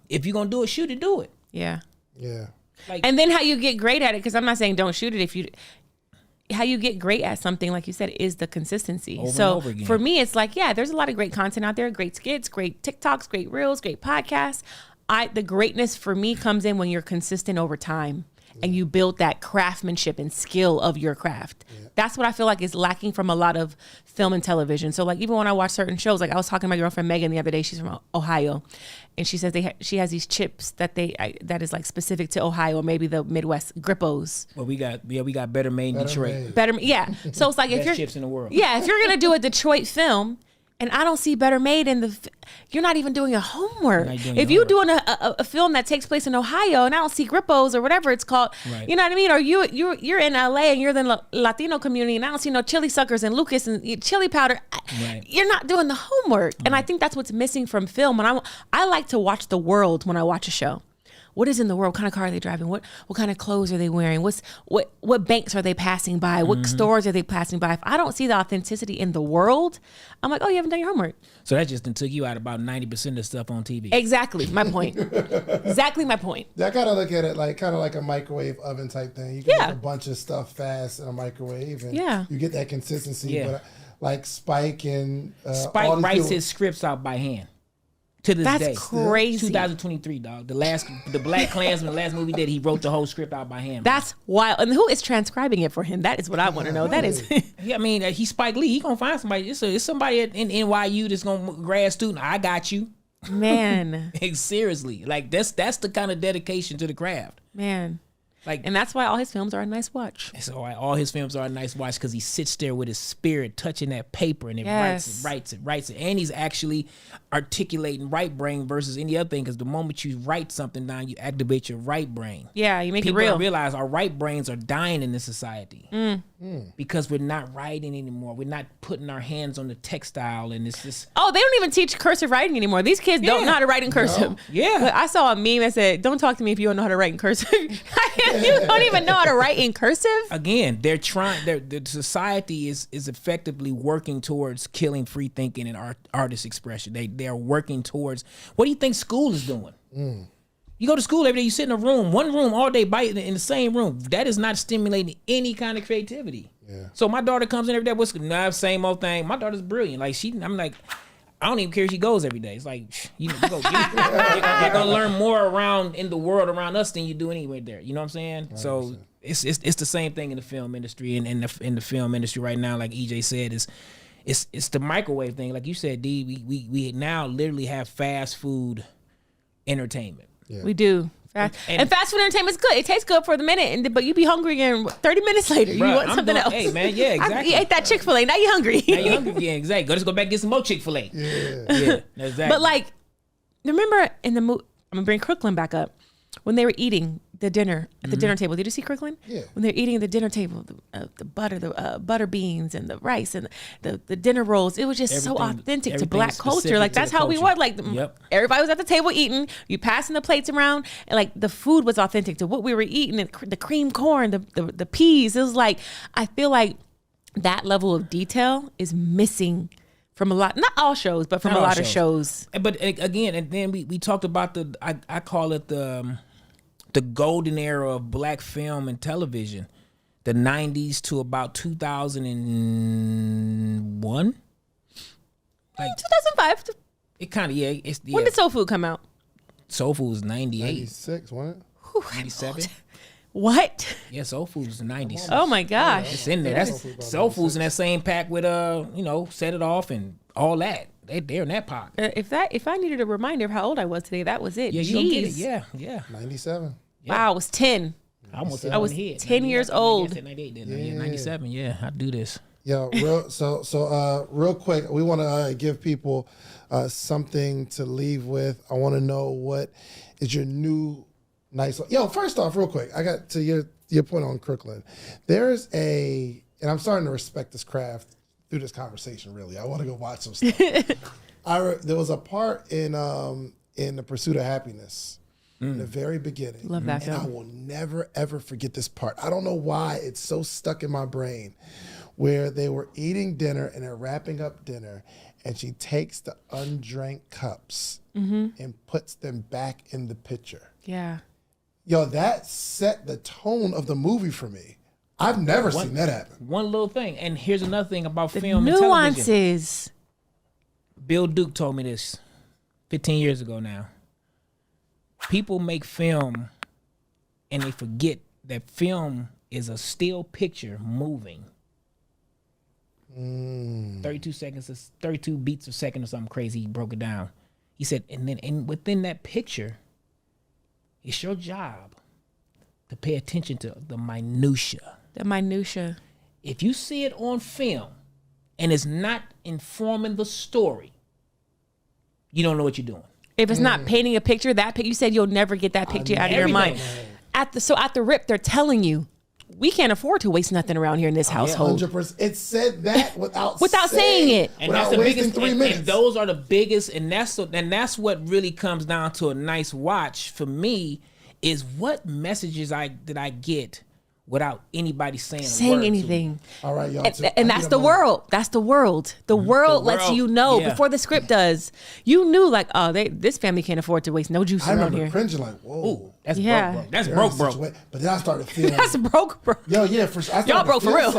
If you're gonna do it, shoot it, do it. Yeah. Yeah. And then how you get great at it, because I'm not saying don't shoot it. How you get great at something, like you said, is the consistency. So for me, it's like, yeah, there's a lot of great content out there, great skits, great TikToks, great reels, great podcasts. The greatness for me comes in when you're consistent over time and you build that craftsmanship and skill of your craft. Yeah. That's what I feel like is lacking from a lot of film and television. So like even when I watch certain shows, like I was talking to my girlfriend Megan the other day, she's from Ohio, and she says she has these chips that is like specific to Ohio or maybe the Midwest, Grippos. Well, we got Better Made in Detroit. Yeah. So it's like if you're chips in the world. Yeah, if you're gonna do a Detroit film. And I don't see Better Made you're not even doing your homework. If you're doing a film that takes place in Ohio and I don't see Grippos or whatever it's called, you know what I mean? Or you're in LA and you're the Latino community and I don't see no chili suckers and Lucas and chili powder. You're not doing the homework. And I think that's what's missing from film. And I like to watch the world when I watch a show. What is in the world? What kind of car are they driving? What kind of clothes are they wearing? What banks are they passing by? What stores are they passing by? If I don't see the authenticity in the world, I'm like, oh, you haven't done your homework. So that just took you out about 90% of stuff on TV. Exactly my point. Exactly my point. I gotta look at it like kind of like a microwave oven type thing. You can make a bunch of stuff fast in a microwave, and you get that consistency. Yeah. But like Spike and Spike writes his scripts out by hand. To this day. That's crazy. 2023, dog. The Black Klansman, the last movie he did, he wrote the whole script out by hand. That's wild. And who is transcribing it for him? That is what I want to know. That is. Yeah, I mean, he's Spike Lee. He gonna find somebody. It's somebody in NYU that's gonna grad student. I got you, man. Seriously, like that's the kind of dedication to the craft, man. And that's why all his films are a nice watch. So all his films are a nice watch because he sits there with his spirit touching that paper and it writes it. And he's actually articulating right brain versus any other thing because the moment you write something down, you activate your right brain. Yeah, you make People it real. Don't realize our right brains are dying in this society because we're not writing anymore. We're not putting our hands on the textile and it's just... Oh, they don't even teach cursive writing anymore. These kids don't know how to write in cursive. No. Yeah. But I saw a meme that said, don't talk to me if you don't know how to write in cursive. You don't even know how to write in cursive? Again, they're trying. The society is effectively working towards killing free thinking and artist expression. They are working towards. What do you think school is doing? You go to school every day. You sit in a room, one room all day, in the same room. That is not stimulating any kind of creativity. Yeah. So my daughter comes in every day. What's the same old thing? My daughter's brilliant. Like I'm like, I don't even care if she goes every day. It's like you're gonna learn more in the world around us than you do anywhere there. You know what I'm saying? 100%. So it's the same thing in the film industry and in the film industry right now. Like EJ said, it's the microwave thing. Like you said, D. We now literally have fast food entertainment. Yeah. We do. And fast food entertainment is good. It tastes good for the minute, but you be hungry again 30 minutes later. You want something else. Hey, man, yeah, exactly. You ate that Chick-fil-A. Now you're hungry. Yeah, exactly. Let's go back and get some more Chick-fil-A. Yeah, exactly. But like, remember in the movie, I'm going to bring Crooklyn back up. When they were eating the dinner at the dinner table, did you see Crooklyn? Yeah. When they're eating the dinner table, the butter beans and the rice and the dinner rolls, it was just so authentic to Black culture. Like that's how we were. Like everybody was at the table eating. You passing the plates around, and like the food was authentic to what we were eating. And the cream corn, the peas. It was like I feel like that level of detail is missing from a lot, not all shows, but from a lot of shows. But again, and then we talked about I call it the golden era of Black film and television, the 90s to about 2001. Like 2005. It kind of, When did Soul Food come out? Soul Food was 98. 96, wasn't it? 97. What? Yeah, Soul Food was the 90s. Oh my gosh. It's in there. That's Soul Food's in that same pack with Set It Off and all that. They're in that pocket. If I needed a reminder of how old I was today, that was it. Yeah, you don't get it. Yeah. 97. Yeah. Wow, I was 10. I was 10 years old. 98, yeah, 97. Yeah, I do this. Yeah, real quick, we want to give people something to leave with. I want to know what is your new nice. Yo, first off, real quick, I got to your point on Crooklyn. There's and I'm starting to respect this craft through this conversation. Really, I want to go watch some stuff. There was a part in The Pursuit of Happiness. In the very beginning. Love that film. And I will never, ever forget this part. I don't know why it's so stuck in my brain, where they were eating dinner and they're wrapping up dinner, and she takes the undrank cups and puts them back in the pitcher. Yeah. Yo, that set the tone of the movie for me. I've never seen that happen. One little thing. And here's another thing about film nuances. And television. Bill Duke told me this 15 years ago now. People make film and they forget that film is a still picture moving. 32 seconds, 32 beats a second or something crazy. He broke it down. He said, and within that picture, it's your job to pay attention to the minutia. The minutia. If you see it on film and it's not informing the story, you don't know what you're doing. If it's not painting a picture, you said you'll never get that picture out of your mind. At the rip, they're telling you, we can't afford to waste nothing around here in this household. 100%. It said that without saying it. And without that's the wasting biggest, 3 minutes. And those are the biggest, and that's what really comes down to a nice watch for me is what messages did I get without anybody saying anything. All right, y'all. And that's the world. That's the world. The world lets you know before the script does. You knew like, this family can't afford to waste no juice around here. I remember cringing like, whoa. Ooh, that's broke. That's broke. But then I started feeling. That's broke. Yo, yeah, for sure. Y'all broke for real.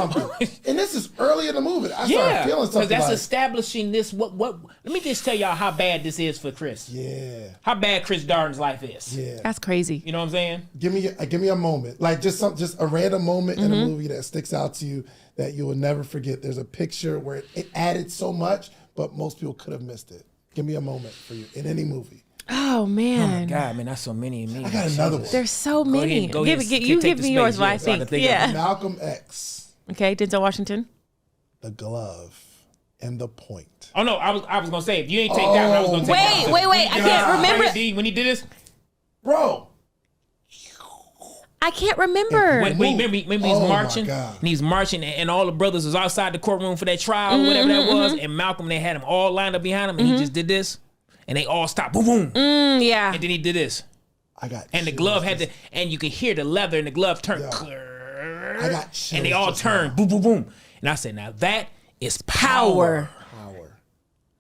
And this is early in the movie. I started feeling something. Because that's establishing this. What? Let me just tell y'all how bad this is for Chris. Yeah. How bad Chris Darden's life is. Yeah. That's crazy. You know what I'm saying? Give me a moment, like just a random moment in a movie that sticks out to you that you will never forget. There's a picture where it added so much, but most people could have missed it. Give me a moment for you in any movie. Oh man! Oh my God, man, that's so many of me. I got another one. There's so many. Go ahead. You give me yours, what I think. Yeah. Malcolm X. Okay, Denzel Washington. The glove and the point. Oh no, I was gonna say if you ain't take that one, I was gonna take that one. Wait! I can't remember. When he did this, bro. I can't remember. When he's marching, and he's marching, and all the brothers was outside the courtroom for that trial, or whatever that was, and Malcolm, they had him all lined up behind him, and he just did this, and they all stopped, boom, boom. Yeah. And then he did this. And the glove had to, and you could hear the leather and the glove turn. I got chills and they all just turn, now. boom, boom, boom. And I said, now that is power.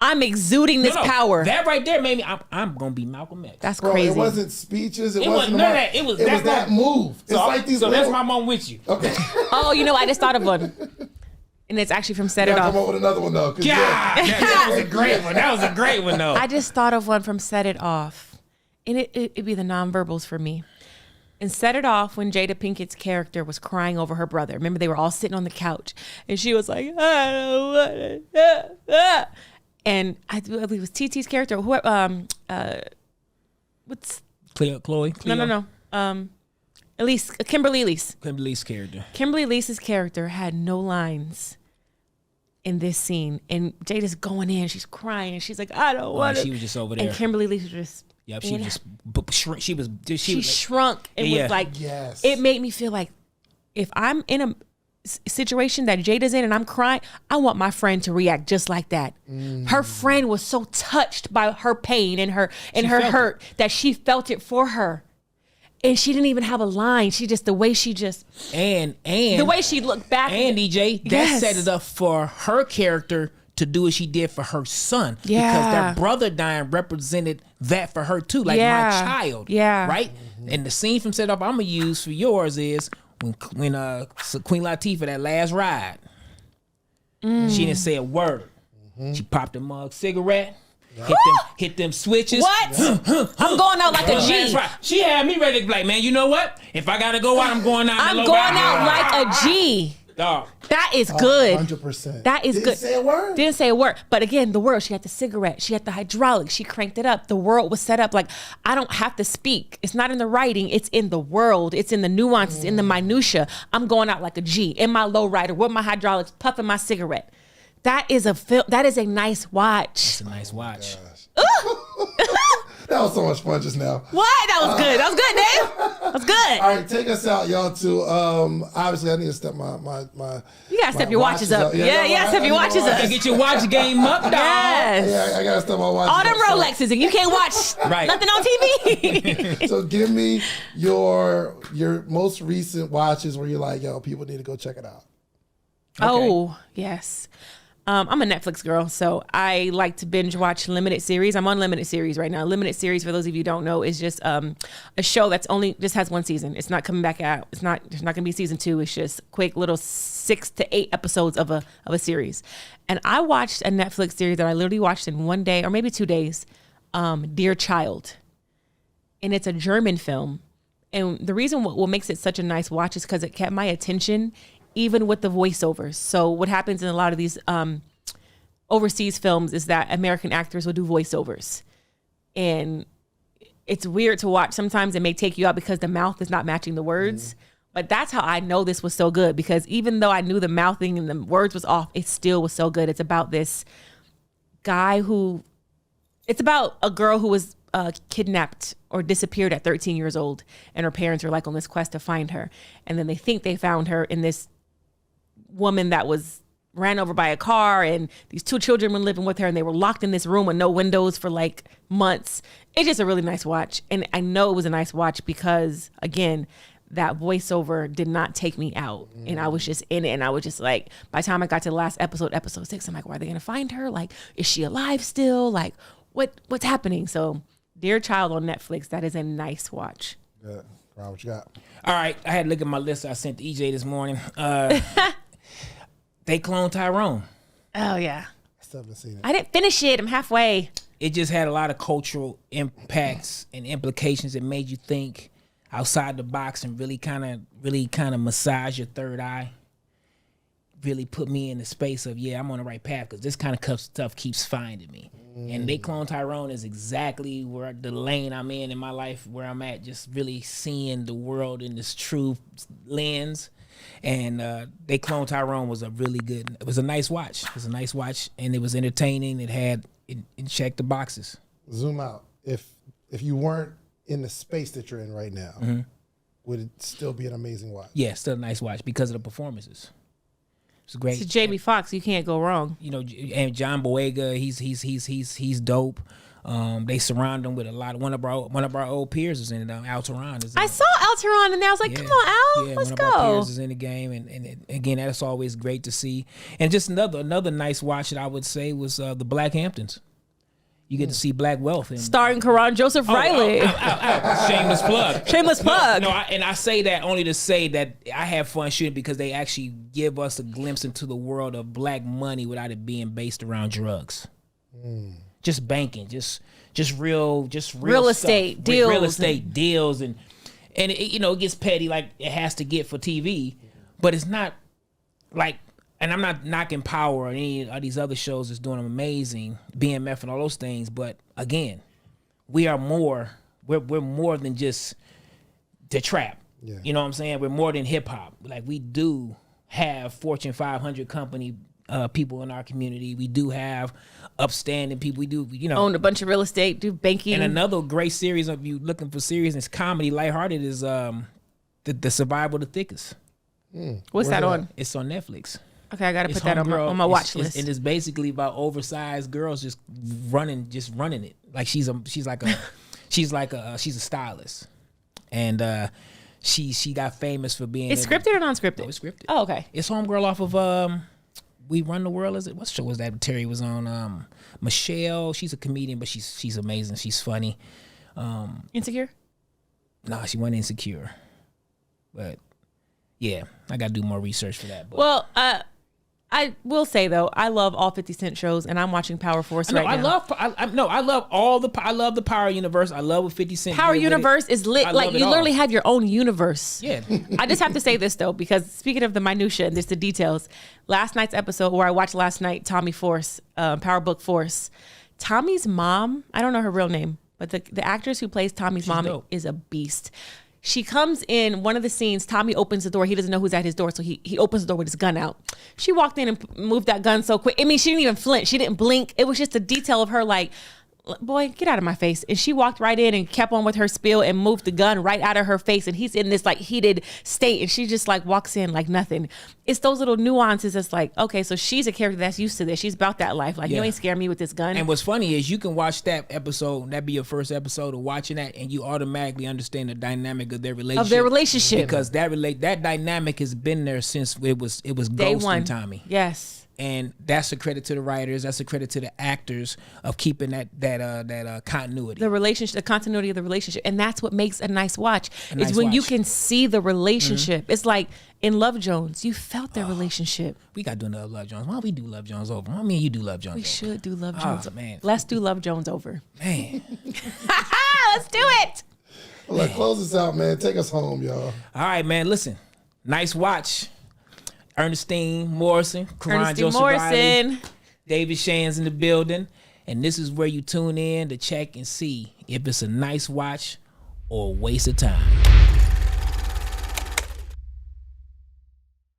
I'm exuding this power. That right there made me. I'm gonna be Malcolm X. That's Bro, crazy. It wasn't speeches. It wasn't none of that. It was that move. It's like these. So that's my mom with you. Okay. Oh, you know, I just thought of one, and it's actually from Set It Off. Come up with another one though. That was a great one. That was a great one though. I just thought of one from Set It Off, and it'd be the nonverbals for me. And Set It Off, when Jada Pinkett's character was crying over her brother. Remember, they were all sitting on the couch, and she was like, I don't want it. And I believe it was TT's character. What's Chloe? No. Elise, Kimberly Elise. Kimberly's character. Kimberly Elise's character had no lines in this scene, and Jada's going in. She's crying, and she's like, I don't want it. She was just over there. And Kimberly Elise was just. Yep, she was just she shrunk and was like, yes. It made me feel like if I'm in a situation that Jada's in and I'm crying, I want my friend to react just like that. Her friend was so touched by her pain and her hurt that she felt it for her. And she didn't even have a line. She just, the way she just, and the way she looked back. And DJ, that set it up for her character to do what she did for her son. Yeah. Because their brother dying represented that for her too. Like my child. Yeah. Right? And the scene from Set Up I'm gonna use for yours is when Queen Latifah, that last ride, she didn't say a word. She popped a mug cigarette, hit them switches. What? I'm going out like a G. She had me ready to be like, man, you know what? If I gotta go out, I'm going out. I'm going out like a G. Dog. That is good. 100%. That is good. Didn't say a word. Didn't say a word. But again, the world, she had the cigarette. She had the hydraulics. She cranked it up. The world was set up like, I don't have to speak. It's not in the writing. It's in the world. It's in the nuances, in the minutia. I'm going out like a G in my lowrider with my hydraulics, puffing my cigarette. That is a nice watch. It's a nice watch. That was so much fun just now. What? That was good. That was good, Dave. That was good. All right, take us out, y'all, to obviously I need to step my You gotta step your watches up. Yeah, you gotta step your watches up. Get your watch game up, dog. Yes. Yeah, I gotta step my watches All them up. Rolexes, and you can't watch nothing on TV. So give me your most recent watches where you're like, yo, people need to go check it out. Oh, yes. I'm a Netflix girl, so I like to binge watch limited series. I'm on limited series right now. Limited series, for those of you who don't know, is just a show that's just has one season. It's not coming back out. There's not gonna be season 2. It's just quick little 6 to 8 episodes of a series. And I watched a Netflix series that I literally watched in one day or maybe 2 days. Dear Child, and it's a German film. And the reason what makes it such a nice watch is because it kept my attention, even with the voiceovers. So what happens in a lot of these overseas films is that American actors will do voiceovers. And it's weird to watch. Sometimes it may take you out because the mouth is not matching the words. But that's how I know this was so good, because even though I knew the mouthing and the words was off, it still was so good. It's about this guy it's about a girl who was kidnapped or disappeared at 13 years old, and her parents are like on this quest to find her. And then they think they found her in this woman that was ran over by a car, and these 2 children were living with her, and they were locked in this room with no windows for like months. It's just a really nice watch. And I know it was a nice watch because, again, that voiceover did not take me out. And I was just in it, and I was just like, by the time I got to the last episode 6, I'm like, where are they gonna find her? Like, is she alive still? Like, what's happening? So Dear Child on Netflix, that is a nice watch. Good. Ron, what you got? All right, I had to look at my list I sent to EJ this morning. They cloned Tyrone. Oh yeah. I still haven't seen it. I didn't finish it. I'm halfway. It just had a lot of cultural impacts and implications that made you think outside the box and really kind of massage your third eye. Really put me in the space of, yeah, I'm on the right path, because this kind of stuff keeps finding me. And They Clone Tyrone is exactly where the lane I'm in my life, where I'm at, just really seeing the world in this true lens. And They Clone Tyrone was it was a nice watch. It was a nice watch, and it was entertaining. It checked the boxes. Zoom out. If you weren't in the space that you're in right now, would it still be an amazing watch? Yeah, still a nice watch because of the performances. It's great. It's Jamie Foxx. You can't go wrong. You know, and John Boyega, he's dope. They surround them with a lot of one of our old peers is in it. Al Turan is in I it. saw Al Turan and I was like, come on, Al, let's one of our go. peers is in the game, and again, that's always great to see. And just another nice watch that I would say was the Black Hamptons. You get to see Black wealth. And, Starring Karan Joseph Riley. Shameless plug. Shameless plug. No, and I say that only to say that I have fun shooting because they actually give us a glimpse into the world of black money without it being based around drugs. Just banking, just real estate stuff. deals. Real estate deals, and it, it gets petty like it has to get for TV, but it's not like. And I'm not knocking Power or any of these other shows that's doing them amazing, BMF and all those things. But again, we are more. We're more than just the trap. Yeah. You know what I'm saying? We're more than hip hop. Like we do have Fortune 500 company people in our community. We do have upstanding people. We do, own a bunch of real estate, do banking. And another great series of you looking for seriousness, comedy, lighthearted is the Survival of the Thickest. What's that on? It's on Netflix. Okay, I gotta put that on my watch list. And it's basically about oversized girls just running it. Like she's a stylist, and she got famous for being. It's scripted or non-scripted? No, it's scripted. Oh, okay. It's homegirl off of We Run the World. Is it? What show was that? Terry was on. Michelle. She's a comedian, but she's amazing. She's funny. Insecure? Nah, she wasn't Insecure, but yeah, I gotta do more research for that. But. Well, I will say though, I love all 50 Cent shows, and I'm watching Power Force right now. I love the Power universe. I love what 50 Cent. Power universe is lit. Like you literally have your own universe. Yeah. I just have to say this though, because speaking of the minutia and there's the details, last night's episode where I watched last night, Tommy Force, Power Book Force, Tommy's mom. I don't know her real name, but the actress who plays Tommy's mom dope. is a beast. She comes in one of the scenes. Tommy opens the door. He doesn't know who's at his door, so he opens the door with his gun out. She walked in and moved that gun so quick. I mean, she didn't even flinch. She didn't blink. It was just a detail of her like, boy, get out of my face. And she walked right in and kept on with her spiel and moved the gun right out of her face. And he's in this like heated state, and she just like walks in like nothing. It's those little nuances that's like, okay, so she's a character that's used to this. She's about that life. Like, you ain't scare me with this gun. And what's funny is you can watch that episode, that be your first episode of watching that, and you automatically understand the dynamic of their relationship. Because that dynamic has been there since it was Day Ghost one. and Tommy. Yes. And that's a credit to the writers. That's a credit to the actors of keeping that continuity. The relationship, the continuity of the relationship. And that's what makes a nice watch. Is when you can see the relationship. It's like in Love Jones, you felt their relationship. We got to do another Love Jones. Why don't we do Love Jones over? Why me and you do Love Jones We over? should do Love Jones. Oh, man. Let's do Love Jones over. Man. Let's do it. Well, let's close this out, man. Take us home, y'all. All right, man. Listen. Nice watch. Ernestine Morrison, Karan Joseph Riley, David Shan's in the building. And this is where you tune in to check and see if it's a nice watch or a waste of time.